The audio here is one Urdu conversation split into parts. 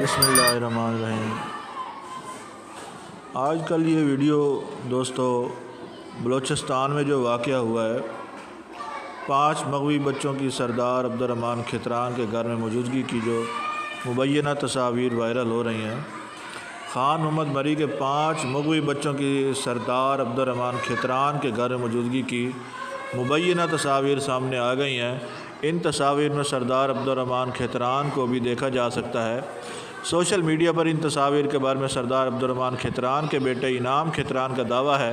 بسم اللہ الرحمن الرحیم۔ آج کل یہ ویڈیو دوستو بلوچستان میں جو واقعہ ہوا ہے، 5 مغوی بچوں کی سردار عبدالرحمن کھتران کے گھر میں موجودگی کی جو مبینہ تصاویر وائرل ہو رہی ہیں۔ خان محمد مری کے 5 مغوی بچوں کی سردار عبدالرحمن کھتران کے گھر میں موجودگی کی مبینہ تصاویر سامنے آ گئی ہیں۔ ان تصاویر میں سردار عبدالرحمن کھتران کو بھی دیکھا جا سکتا ہے۔ سوشل میڈیا پر ان تصاویر کے بارے میں سردار عبدالرحمن کھتران کے بیٹے انعام کھتران کا دعویٰ ہے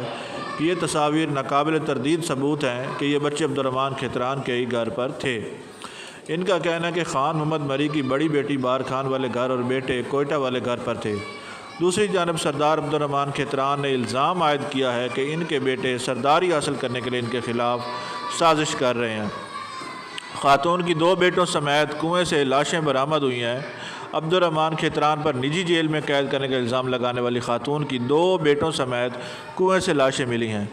کہ یہ تصاویر ناقابل تردید ثبوت ہیں کہ یہ بچے عبدالرحمن کھتران کے ہی گھر پر تھے۔ ان کا کہنا ہے کہ خان محمد مری کی بڑی بیٹی بار خان والے گھر اور بیٹے کوئٹہ والے گھر پر تھے۔ دوسری جانب سردار عبدالرحمن کھتران نے الزام عائد کیا ہے کہ ان کے بیٹے سرداری حاصل کرنے کے لیے ان کے خلاف سازش کر رہے ہیں۔ خاتون کی 2 بیٹوں سمیت کنویں سے لاشیں برآمد ہوئی ہیں۔ عبدالرحمن کھتران پر نجی جیل میں قید کرنے کا الزام لگانے والی خاتون کی 2 بیٹوں سمیت کنویں سے لاشیں ملی ہیں۔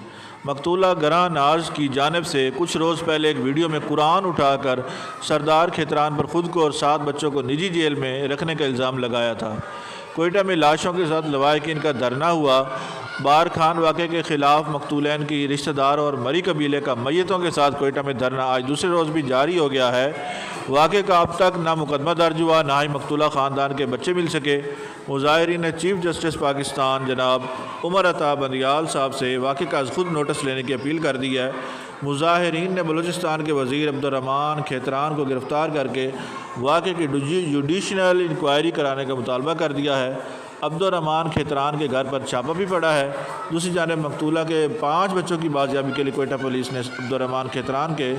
مقتولہ گراں ناز کی جانب سے کچھ روز پہلے ایک ویڈیو میں قرآن اٹھا کر سردار کھتران پر خود کو اور 7 بچوں کو نجی جیل میں رکھنے کا الزام لگایا تھا۔ کوئٹہ میں لاشوں کے ساتھ لواحقین کا دھرنا ہوا۔ بار خان واقعے کے خلاف مقتولین کی رشتہ داروں اور مری قبیلے کا میتوں کے ساتھ کوئٹہ میں دھرنا آج دوسرے روز بھی جاری ہو گیا ہے۔ واقعے کا اب تک نہ مقدمہ درج ہوا، نہ ہی مقتولہ خاندان کے بچے مل سکے۔ مظاہرین نے چیف جسٹس پاکستان جناب عمر عطا بندیال صاحب سے واقعے کا از خود نوٹس لینے کی اپیل کر دی ہے۔ مظاہرین نے بلوچستان کے وزیر عبدالرحمن کھتران کو گرفتار کر کے واقعے کی جوڈیشنل انکوائری کرانے کا مطالبہ کر دیا ہے۔ عبدالرحمن کھتران کے گھر پر چھاپا بھی پڑا ہے۔ دوسری جانب مقتولہ کے 5 بچوں کی بازیابی کے لیے کوئٹہ پولیس نے عبدالرحمن کھتران کے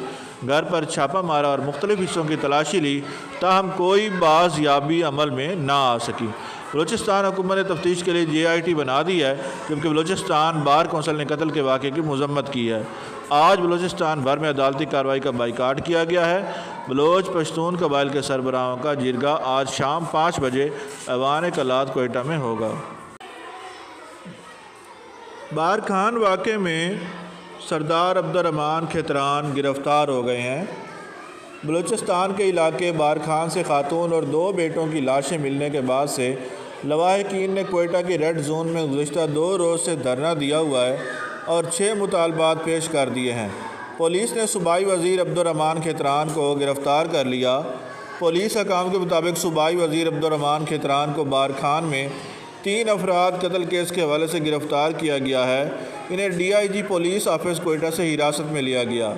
گھر پر چھاپا مارا اور مختلف حصوں کی تلاشی لی، تاہم کوئی بازیابی عمل میں نہ آ سکی۔ بلوچستان حکومت نے تفتیش کے لیے JIT بنا دی ہے، جبکہ بلوچستان بار کونسل نے قتل کے واقعے کی مذمت کی ہے۔ آج بلوچستان بھر میں عدالتی کارروائی کا بائیکاٹ کیا گیا ہے۔ بلوچ پشتون قبائل کے سربراہوں کا جرگہ آج شام 5 بجے ایوان کلات کوئٹہ میں ہوگا۔ بار خان واقعے میں سردار عبدالرحمن کھتران گرفتار ہو گئے ہیں۔ بلوچستان کے علاقے بار خان سے خاتون اور 2 بیٹوں کی لاشیں ملنے کے بعد سے لواحقین نے کوئٹہ کی ریڈ زون میں گزشتہ 2 روز سے دھرنا دیا ہوا ہے اور 6 مطالبات پیش کر دیے ہیں۔ پولیس نے صوبائی وزیر عبدالرحمن کھتران کو گرفتار کر لیا۔ پولیس حکام کے مطابق صوبائی وزیر عبدالرحمن کھتران کو بار خان میں 3 افراد قتل کیس کے حوالے سے گرفتار کیا گیا ہے۔ انہیں DIG پولیس آفس کوئٹہ سے حراست میں لیا گیا۔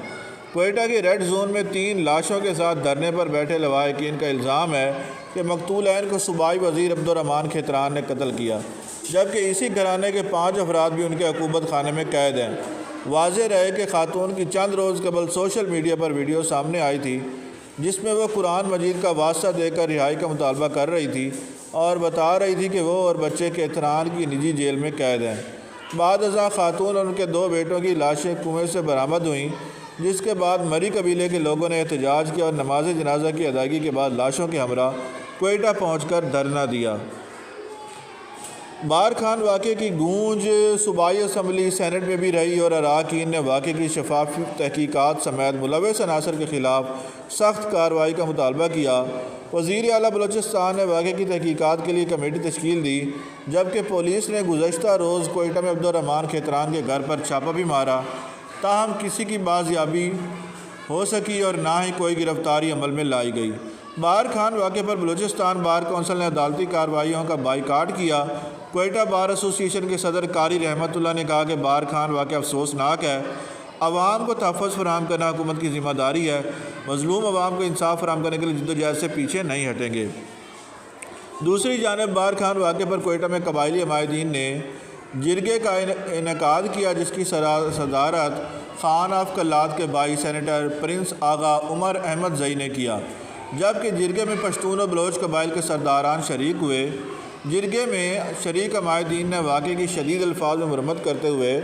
کوئٹہ کی ریڈ زون میں 3 لاشوں کے ساتھ دھرنے پر بیٹھے لواحقین کا الزام ہے کہ مقتولین کو صوبائی وزیر عبدالرحمن کھتران نے قتل کیا، جبکہ اسی گھرانے کے 5 افراد بھی ان کے عقوبت خانے میں قید ہیں۔ واضح رہے کہ خاتون کی چند روز قبل سوشل میڈیا پر ویڈیو سامنے آئی تھی، جس میں وہ قرآن مجید کا واسطہ دے کر رہائی کا مطالبہ کر رہی تھی اور بتا رہی تھی کہ وہ اور بچے کھتران کی نجی جیل میں قید ہیں۔ بعد ازاں خاتون اور ان کے 2 بیٹوں کی لاشیں کنویں سے برآمد ہوئیں، جس کے بعد مری قبیلے کے لوگوں نے احتجاج کیا اور نماز جنازہ کی ادائیگی کے بعد لاشوں کے ہمراہ کوئٹہ پہنچ کر دھرنا دیا۔ بار خان واقعے کی گونج صوبائی اسمبلی سینٹ میں بھی رہی اور اراکین نے واقعے کی شفاف تحقیقات سمیت ملوث عناصر کے خلاف سخت کارروائی کا مطالبہ کیا۔ وزیر اعلیٰ بلوچستان نے واقعے کی تحقیقات کے لیے کمیٹی تشکیل دی، جبکہ پولیس نے گزشتہ روز کوئٹہ میں عبدالرحمن کھتران کے گھر پر چھاپا بھی مارا، تاہم کسی کی بازیابی ہو سکی اور نہ ہی کوئی گرفتاری عمل میں لائی گئی۔ بار خان واقعے پر بلوچستان بار کونسل نے عدالتی کارروائیوں کا بائیکاٹ کیا۔ کوئٹہ بار ایسوسی ایشن کے صدر قاری رحمت اللہ نے کہا کہ بار خان واقعہ افسوسناک ہے۔ عوام کو تحفظ فراہم کرنا حکومت کی ذمہ داری ہے۔ مظلوم عوام کو انصاف فراہم کرنے کے لیے جدوجہد سے پیچھے نہیں ہٹیں گے۔ دوسری جانب بار خان واقعے پر کوئٹہ میں قبائلی عمائدین نے جرگے کا انعقاد کیا، جس کی صدارت خان آف کلات کے بھائی سینیٹر پرنس آغا عمر احمد زئی نے کیا، جبکہ جرگے میں پشتون اور بلوچ قبائل کے سرداران شریک ہوئے۔ جرگے میں شریک عمائدین نے واقعے کی شدید الفاظ میں مرمت کرتے ہوئے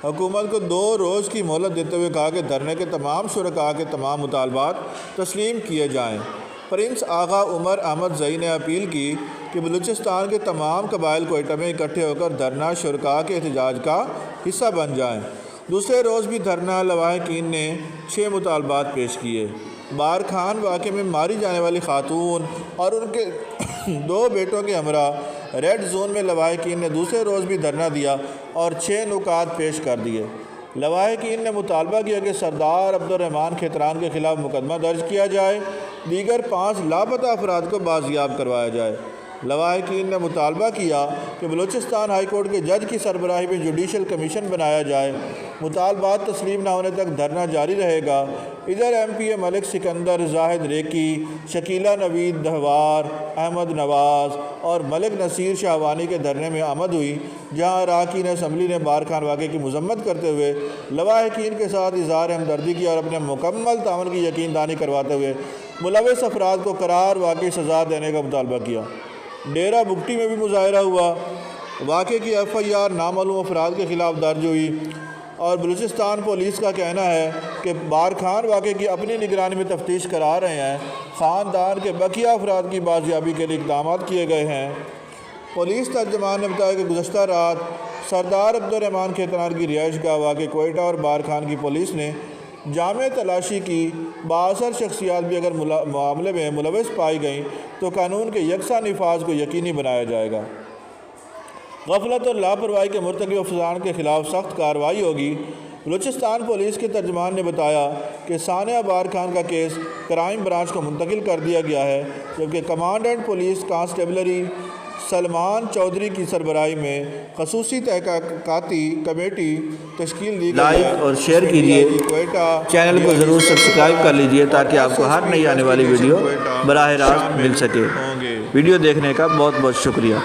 حکومت کو 2 روز کی مہلت دیتے ہوئے کہا کہ دھرنے کے تمام شرکاء کے تمام مطالبات تسلیم کیے جائیں۔ پرنس آغا عمر احمد زئی نے اپیل کی کہ بلوچستان کے تمام قبائل کوئٹہ میں اکٹھے ہو کر دھرنا شرکاء کے احتجاج کا حصہ بن جائیں۔ دوسرے روز بھی دھرنا لواحقین نے 6 مطالبات پیش کیے۔ بار خان واقعے میں ماری جانے والی خاتون اور ان کے 2 بیٹوں کے ہمراہ ریڈ زون میں لواحقین نے دوسرے روز بھی دھرنا دیا اور 6 نکات پیش کر دیے۔ لواحقین نے مطالبہ کیا کہ سردار عبدالرحمان کھیتران کے خلاف مقدمہ درج کیا جائے، دیگر 5 لاپتہ افراد کو بازیاب کروایا جائے۔ لواحقین نے مطالبہ کیا کہ بلوچستان ہائی کورٹ کے جج کی سربراہی میں جوڈیشل کمیشن بنایا جائے۔ مطالبات تسلیم نہ ہونے تک دھرنا جاری رہے گا۔ ادھر ایم پی اے ملک سکندر، زاہد ریکی، شکیلہ نوید دہوار، احمد نواز اور ملک نصیر شاہوانی کے دھرنے میں آمد ہوئی، جہاں اراکین اسمبلی نے بارکھان واقعے کی مذمت کرتے ہوئے لواحقین کے ساتھ اظہار ہمدردی کی اور اپنے مکمل تعاون کی یقین دہانی کرواتے ہوئے ملوث افراد کو قرار واقعی سزا دینے کا مطالبہ کیا۔ ڈیرہ بگٹی میں بھی مظاہرہ ہوا۔ واقعے کی ایف آئی آر نامعلوم افراد کے خلاف درج ہوئی اور بلوچستان پولیس کا کہنا ہے کہ بارکھان واقعے کی اپنی نگرانی میں تفتیش کرا رہے ہیں۔ خاندان کے بقیہ افراد کی بازیابی کے لیے اقدامات کیے گئے ہیں۔ پولیس ترجمان نے بتایا کہ گزشتہ رات سردار عبدالرحمان کھیتران کی رہائش گاہ واقع کوئٹہ اور بارکھان کی پولیس نے جامع تلاشی کی۔ بااثر شخصیات بھی اگر معاملے میں ملوث پائی گئیں تو قانون کے یکساں نفاذ کو یقینی بنایا جائے گا۔ غفلت اور لاپرواہی کے مرتکب افسران کے خلاف سخت کارروائی ہوگی۔ بلوچستان پولیس کے ترجمان نے بتایا کہ ثانیہ بارکھان کا کیس کرائم برانچ کو منتقل کر دیا گیا ہے، جبکہ commandant police constabulary Salman Chaudhry کی سربراہی میں خصوصی تحقیقاتی کمیٹی تشکیل دی گئی ہے۔ لائک اور شیئر کیجئے، چینل کو ضرور سبسکرائب کر لیجئے تاکہ آپ کو ہر نئی آنے والی ویڈیو براہ راست مل سکے۔ ویڈیو دیکھنے کا بہت بہت شکریہ۔